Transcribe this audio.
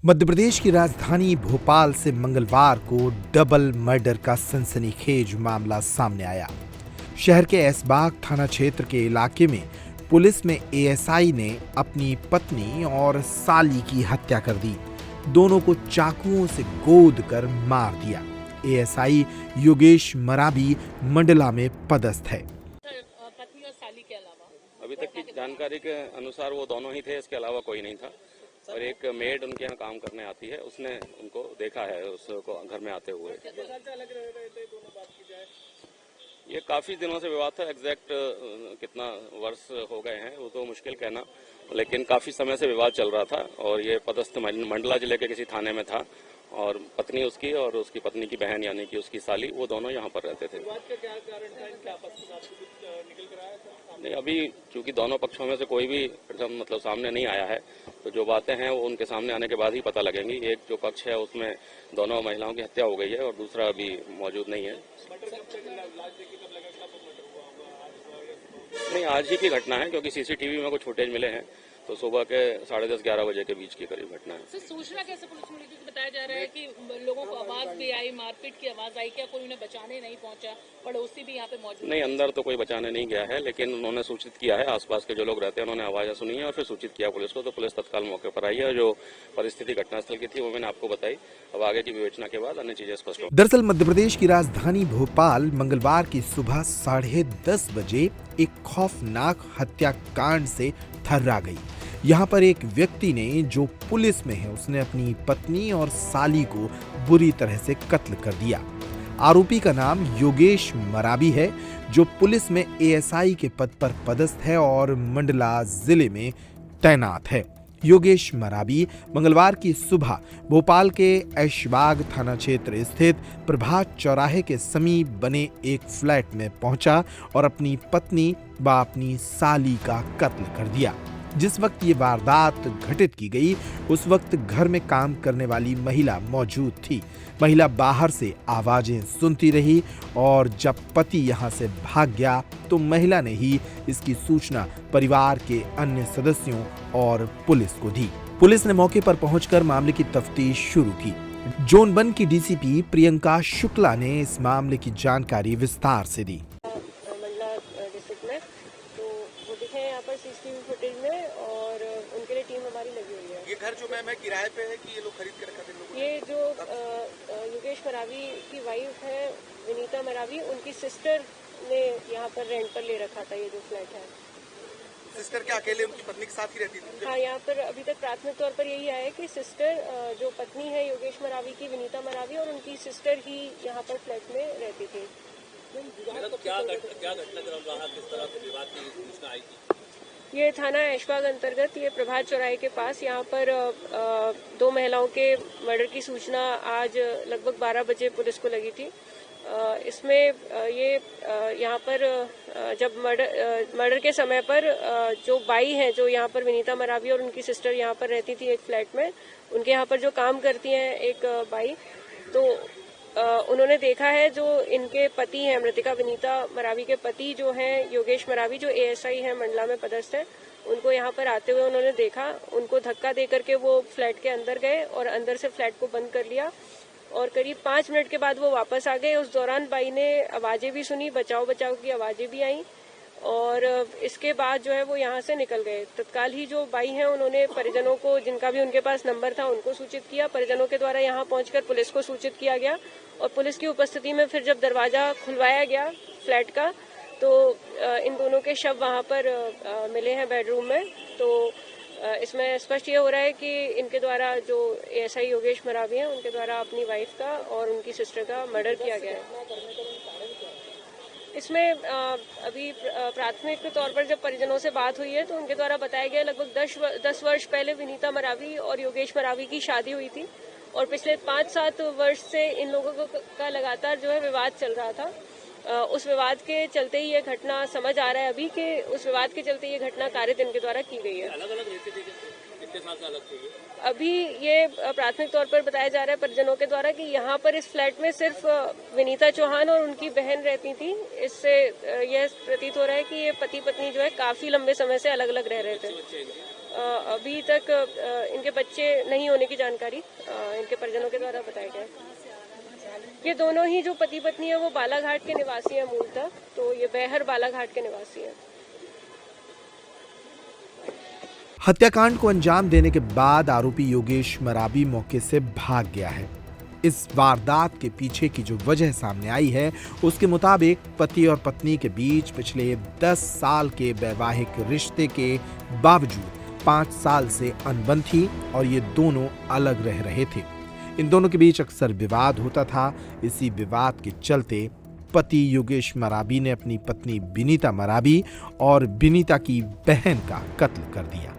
मध्य प्रदेश की राजधानी भोपाल से मंगलवार को डबल मर्डर का सनसनीखेज मामला सामने आया। शहर के ऐसबाग थाना क्षेत्र के इलाके में पुलिस में एएसआई ने अपनी पत्नी और साली की हत्या कर दी। दोनों को चाकुओं से गोद कर मार दिया। एएसआई योगेश मराबी मंडला में पदस्थ है। पत्नी और साली के अलावा अभी तक की जानकारी के अनुसार वो दोनों ही थे, इसके अलावा कोई नहीं था। और एक मेड उनके यहाँ काम करने आती है, उसने उनको देखा है उसको घर में आते हुए। ये काफी दिनों से विवाद था। एग्जैक्ट कितना वर्ष हो गए हैं वो तो मुश्किल कहना, लेकिन काफी समय से विवाद चल रहा था। और ये पदस्थ मंडला जिले के किसी थाने में था और पत्नी उसकी और उसकी पत्नी की बहन यानी कि उसकी साली, वो दोनों यहाँ पर रहते थे। नहीं, अभी चूंकि दोनों पक्षों में से कोई भी मतलब सामने नहीं आया है, तो जो बातें हैं वो उनके सामने आने के बाद ही पता लगेंगी। एक जो पक्ष है उसमें दोनों महिलाओं की हत्या हो गई है और दूसरा अभी मौजूद नहीं है। नहीं, आज ही की घटना है क्योंकि सीसीटीवी में कुछ फुटेज मिले हैं, तो सुबह के 10:30-11 बजे के बीच की करीब घटना है। सूचना कैसे पुलिस मिली? क्योंकि बताया जा रहा है कि लोगों को आवाज भी आई, मारपीट की आवाज आई, क्या कोई उन्हें बचाने नहीं पहुंचा? पड़ोसी भी यहाँ पे मौजूद? नहीं, अंदर तो कोई बचाने नहीं गया है, लेकिन उन्होंने सूचित किया है। आसपास के जो लोग रहते हैं उन्होंने आवाज़ें सुनी है और फिर सूचित किया पुलिस को, तो पुलिस तत्काल मौके पर आई है। जो परिस्थिति घटनास्थल की थी वो मैंने आपको बताई। अब आगे की विवेचना के बाद अन्य चीजें स्पष्ट होंगी। दरअसल मध्य प्रदेश की राजधानी भोपाल मंगलवार की सुबह 10:30 बजे एक खौफनाक हत्याकांड से थर्रा गई। यहाँ पर एक व्यक्ति ने, जो पुलिस में है, उसने अपनी पत्नी और साली को बुरी तरह से कत्ल कर दिया। आरोपी का नाम योगेश मराबी है, जो पुलिस में एएसआई के पद पर पदस्थ है और मंडला जिले में तैनात है। योगेश मराबी मंगलवार की सुबह भोपाल के ऐशबाग थाना क्षेत्र स्थित प्रभात चौराहे के समीप बने एक फ्लैट में पहुंचा और अपनी पत्नी व अपनी साली का कत्ल कर दिया। जिस वक्त ये वारदात घटित की गई, उस वक्त घर में काम करने वाली महिला मौजूद थी। महिला बाहर से आवाजें सुनती रही और जब पति यहां से भाग गया तो महिला ने ही इसकी सूचना परिवार के अन्य सदस्यों और पुलिस को दी। पुलिस ने मौके पर पहुंचकर मामले की तफ्तीश शुरू की। जोन 1 की डीसीपी प्रियंका शुक्ला ने इस मामले की जानकारी विस्तार से दी। यहाँ पर सीसीटीवी फुटेज में और उनके लिए टीम हमारी लगी हुई है। ये घर जो मैम है किराए पे है कि ये लोग खरीद कर रखा थे लोगों? ये जो योगेश मरावी की वाइफ है विनीता मरावी, उनकी सिस्टर ने यहाँ पर रेंट पर ले रखा था ये जो फ्लैट है। सिस्टर क्या अकेले उनकी पत्नी के साथ ही रहती थी? हाँ, यहाँ पर अभी तक प्राथमिक तौर पर यही आया कि सिस्टर जो पत्नी है योगेश मरावी की, विनीता मरावी, और उनकी सिस्टर ही यहाँ पर फ्लैट में रहती थी। तो क्या घटना रहा, किस तरह से विवाद की सूचना आई थी? ये थाना ऐशबाग अंतर्गत ये प्रभात चौराहे के पास यहाँ पर दो महिलाओं के मर्डर की सूचना आज लगभग 12 बजे पुलिस को लगी थी। इसमें ये यहाँ पर जब मर्डर के समय पर जो बाई हैं, जो यहाँ पर विनीता मरावी और उनकी सिस्टर यहाँ पर रहती थी एक फ्लैट में, उनके यहाँ पर जो काम करती हैं एक बाई, तो उन्होंने देखा है जो इनके पति हैं, मृतिका विनीता मरावी के पति जो हैं योगेश मरावी, जो एएसआई हैं मंडला में पदस्थ हैं, उनको यहाँ पर आते हुए उन्होंने देखा। उनको धक्का देकर के वो फ्लैट के अंदर गए और अंदर से फ्लैट को बंद कर लिया और करीब 5 मिनट के बाद वो वापस आ गए। उस दौरान बाई ने आवाजें भी सुनी, बचाओ बचाओ की आवाजें भी आई और इसके बाद जो है वो यहाँ से निकल गए। तत्काल ही जो बाई हैं उन्होंने परिजनों को, जिनका भी उनके पास नंबर था, उनको सूचित किया। परिजनों के द्वारा यहाँ पहुंचकर पुलिस को सूचित किया गया और पुलिस की उपस्थिति में फिर जब दरवाजा खुलवाया गया फ्लैट का, तो इन दोनों के शव वहाँ पर मिले हैं बेडरूम में। तो इसमें स्पष्ट ये हो रहा है कि इनके द्वारा जो एएसआई योगेश मरावी हैं, उनके द्वारा अपनी वाइफ का और उनकी सिस्टर का मर्डर किया गया है। इसमें अभी प्राथमिक तौर पर जब परिजनों से बात हुई है तो उनके द्वारा बताया गया लगभग 10 वर्ष पहले विनीता मरावी और योगेश मरावी की शादी हुई थी और पिछले 5-7 वर्ष से इन लोगों का लगातार जो है विवाद चल रहा था। उस विवाद के चलते ही ये घटना, समझ आ रहा है अभी कि उस विवाद के चलते ये घटना कारित इनके द्वारा की गई है। अलग अलग रहते थे, कितने साल से अलग थे? अभी ये प्राथमिक तौर पर बताया जा रहा है परिजनों के द्वारा कि यहाँ पर इस फ्लैट में सिर्फ विनीता चौहान और उनकी बहन रहती थी। इससे यह प्रतीत हो रहा है कि ये पति पत्नी जो है काफी लंबे समय से अलग अलग रह रहे थे। अभी तक इनके बच्चे नहीं होने की जानकारी इनके परिजनों के द्वारा बताया गया है। ये दोनों ही जो पति पत्नी है वो बालाघाट के निवासी हैं मूलतः, तो ये बेहर बालाघाट के निवासी हैं। हत्याकांड को अंजाम देने के बाद आरोपी योगेश मराबी मौके से भाग गया है। इस वारदात के पीछे की जो वजह सामने आई है, उसके मुताबिक पति और पत्नी के बीच पिछले 10 साल के वैवाहिक रिश्ते के बावजूद 5 साल से अनबन थी और ये दोनों अलग रह रहे थे। इन दोनों के बीच अक्सर विवाद होता था। इसी विवाद के चलते पति योगेश मराबी ने अपनी पत्नी विनीता मराबी और विनीता की बहन का कत्ल कर दिया।